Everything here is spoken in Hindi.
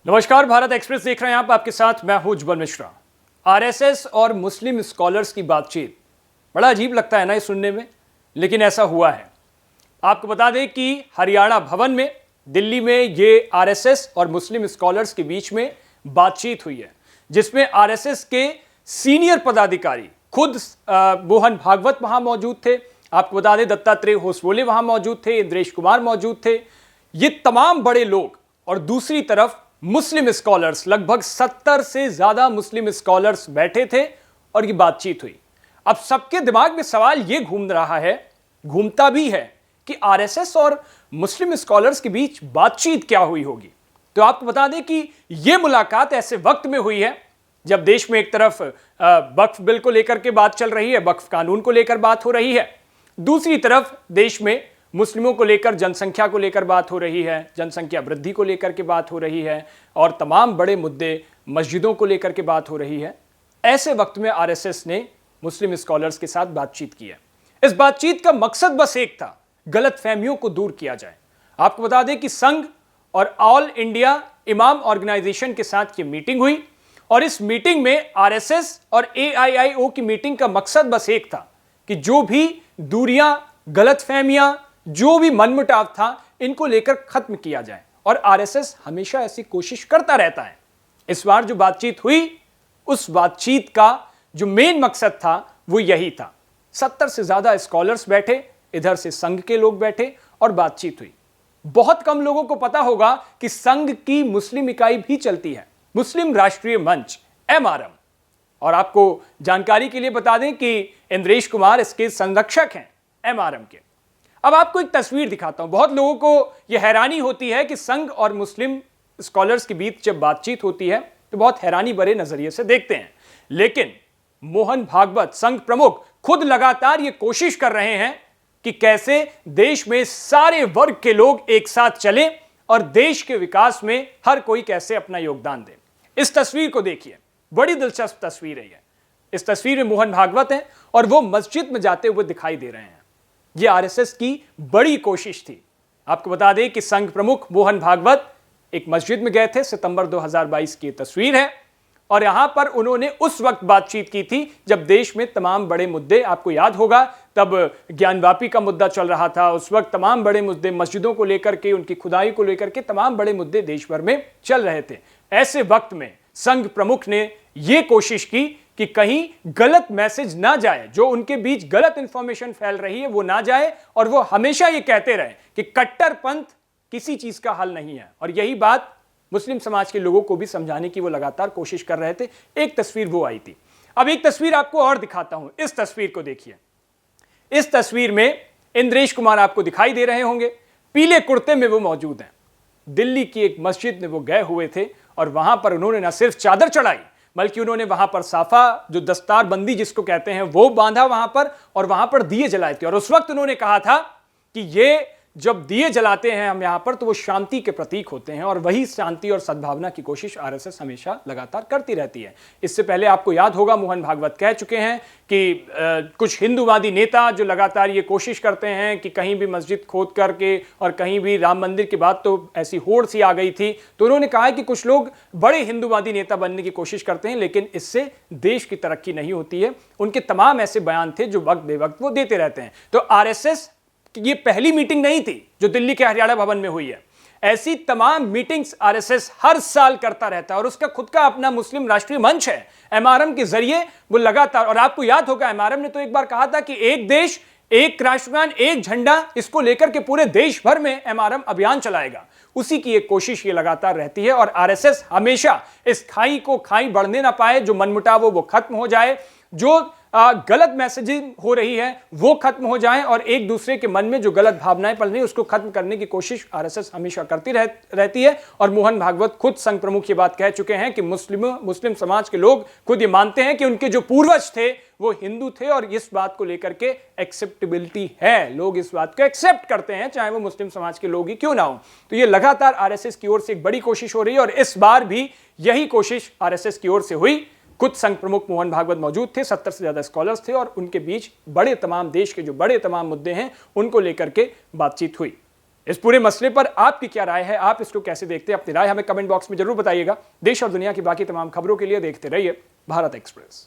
नमस्कार, भारत एक्सप्रेस देख रहे हैं आप। आपके साथ मैं हूं उज्जवल मिश्रा। आरएसएस और मुस्लिम स्कॉलर्स की बातचीत, बड़ा अजीब लगता है ना ये सुनने में, लेकिन ऐसा हुआ है। आपको बता दें कि हरियाणा भवन में, दिल्ली में ये आरएसएस और मुस्लिम स्कॉलर्स के बीच में बातचीत हुई है, जिसमें आरएसएस के सीनियर पदाधिकारी खुद मोहन भागवत वहां मौजूद थे। आपको बता दें दत्तात्रेय होसबोले वहां मौजूद थे, इंद्रेश कुमार मौजूद थे। ये तमाम बड़े लोग, और दूसरी तरफ मुस्लिम स्कॉलर्स, लगभग 70 से ज्यादा मुस्लिम स्कॉलर्स बैठे थे और ये बातचीत हुई। अब सबके दिमाग में सवाल ये घूमता भी है कि आरएसएस और मुस्लिम स्कॉलर्स के बीच बातचीत क्या हुई होगी। तो आपको बता दें कि यह मुलाकात ऐसे वक्त में हुई है जब देश में एक तरफ वक्फ बिल को लेकर के बात चल रही है, वक्फ कानून को लेकर बात हो रही है, दूसरी तरफ देश में मुस्लिमों को लेकर, जनसंख्या को लेकर बात हो रही है, जनसंख्या वृद्धि को लेकर के बात हो रही है, और तमाम बड़े मुद्दे, मस्जिदों को लेकर के बात हो रही है। ऐसे वक्त में आरएसएस ने मुस्लिम स्कॉलर्स के साथ बातचीत की है। इस बातचीत का मकसद बस एक था, गलतफहमियों को दूर किया जाए। आपको बता दें कि संघ और ऑल इंडिया इमाम ऑर्गेनाइजेशन के साथ ये मीटिंग हुई, और इस मीटिंग में आरएसएस और एआईआईओ की मीटिंग का मकसद बस एक था कि जो भी दूरियां, गलतफहमियां, जो भी मनमुटाव था, इनको लेकर खत्म किया जाए। और आरएसएस हमेशा ऐसी कोशिश करता रहता है। इस बार जो बातचीत हुई, उस बातचीत का जो मेन मकसद था वो यही था। 70 से ज्यादा स्कॉलर्स बैठे, इधर से संघ के लोग बैठे और बातचीत हुई। बहुत कम लोगों को पता होगा कि संघ की मुस्लिम इकाई भी चलती है, मुस्लिम राष्ट्रीय मंच, एमआरएम। और आपको जानकारी के लिए बता दें कि इंद्रेश कुमार इसके संरक्षक हैं, एमआरएम के। अब आपको एक तस्वीर दिखाता हूं। बहुत लोगों को यह हैरानी होती है कि संघ और मुस्लिम स्कॉलर्स के बीच जब बातचीत होती है तो बहुत हैरानी भरे नजरिए से देखते हैं, लेकिन मोहन भागवत, संघ प्रमुख, खुद लगातार यह कोशिश कर रहे हैं कि कैसे देश में सारे वर्ग के लोग एक साथ चलें और देश के विकास में हर कोई कैसे अपना योगदान दे। इस तस्वीर को देखिए, बड़ी दिलचस्प तस्वीर है। इस तस्वीर में मोहन भागवत हैं और वो मस्जिद में जाते हुए दिखाई दे रहे हैं। यह आरएसएस की बड़ी कोशिश थी। आपको बता दें कि संघ प्रमुख मोहन भागवत एक मस्जिद में गए थे, सितंबर 2022 की तस्वीर है, और यहां पर उन्होंने उस वक्त बातचीत की थी जब देश में तमाम बड़े मुद्दे, आपको याद होगा तब ज्ञानवापी का मुद्दा चल रहा था। उस वक्त तमाम बड़े मुद्दे, मस्जिदों को लेकर के, उनकी खुदाई को लेकर के तमाम बड़े मुद्दे देश भर में चल रहे थे। ऐसे वक्त में संघ प्रमुख ने यह कोशिश की कि कहीं गलत मैसेज ना जाए, जो उनके बीच गलत इंफॉर्मेशन फैल रही है वो ना जाए, और वो हमेशा ये कहते रहे कि कट्टरपंथ किसी चीज का हल नहीं है। और यही बात मुस्लिम समाज के लोगों को भी समझाने की वो लगातार कोशिश कर रहे थे। एक तस्वीर वो आई थी। अब एक तस्वीर आपको और दिखाता हूं। इस तस्वीर को देखिए। इस तस्वीर में इंद्रेश कुमार आपको दिखाई दे रहे होंगे, पीले कुर्ते में वो मौजूद हैं। दिल्ली की एक मस्जिद में वो गए हुए थे और वहां पर उन्होंने न सिर्फ चादर चढ़ाई, बल्कि उन्होंने वहां पर साफा, जो दस्तार बंदी जिसको कहते हैं, वो बांधा वहां पर, और वहां पर दिए जलाए थे। और उस वक्त उन्होंने कहा था कि ये जब दिए जलाते हैं हम यहां पर, तो वो शांति के प्रतीक होते हैं, और वही शांति और सद्भावना की कोशिश आरएसएस हमेशा लगातार करती रहती है। इससे पहले आपको याद होगा मोहन भागवत कह चुके हैं कि कुछ हिंदूवादी नेता जो लगातार ये कोशिश करते हैं कि कहीं भी मस्जिद खोद करके, और कहीं भी राम मंदिर की बात तो ऐसी होड़ सी आ गई थी, तो उन्होंने कहा है कि कुछ लोग बड़े हिंदूवादी नेता बनने की कोशिश करते हैं, लेकिन इससे देश की तरक्की नहीं होती है। उनके तमाम ऐसे बयान थे जो वक्त बेवक्त वो देते रहते हैं। तो आरएसएस ये पहली मीटिंग नहीं थी जो दिल्ली के हरियाणा भवन में हुई है। ऐसी तमाम मीटिंग्स आरएसएस हर साल करता रहता है, और उसका खुद का अपना मुस्लिम राष्ट्रीय मंच है, एमआरएम के जरिए वो लगातार। और आपको याद होगा एमआरएम ने तो एक बार कहा था कि एक देश, एक राष्ट्रगान, एक झंडा, इसको लेकर के पूरे देश भर में एमआरएम अभियान चलाएगा। उसी की एक कोशिश ये लगातार रहती है, और आरएसएस हमेशा इस खाई को खाई बढ़ने ना पाए, जो मनमुटाव वो खत्म हो जाए, जो गलत मैसेजिंग हो रही है वो खत्म हो जाए और एक दूसरे के मन में जो गलत भावनाएं पल रही है उसको खत्म करने की कोशिश आरएसएस हमेशा करती रहती है। और मोहन भागवत खुद संघ प्रमुख ये बात कह चुके हैं कि मुस्लिम समाज के लोग खुद ये मानते हैं कि उनके जो पूर्वज थे वो हिंदू थे और इस बात को लेकर के एक्सेप्टेबिलिटी है, लोग इस बात को एक्सेप्ट करते हैं चाहे वो मुस्लिम समाज के लोग ही क्यों ना हो। तो ये लगातार आरएसएस की ओर से एक बड़ी कोशिश हो रही है और इस बार भी यही कोशिश आरएसएस की ओर से हुई। कुछ संघ प्रमुख मोहन भागवत मौजूद थे, 70 से ज्यादा स्कॉलर्स थे और उनके बीच बड़े तमाम देश के जो बड़े तमाम मुद्दे हैं उनको लेकर के बातचीत हुई। इस पूरे मसले पर आपकी क्या राय है, आप इसको कैसे देखते हैं, अपनी राय हमें कमेंट बॉक्स में जरूर बताइएगा। देश और दुनिया की बाकी तमाम खबरों के लिए देखते रहिए भारत एक्सप्रेस।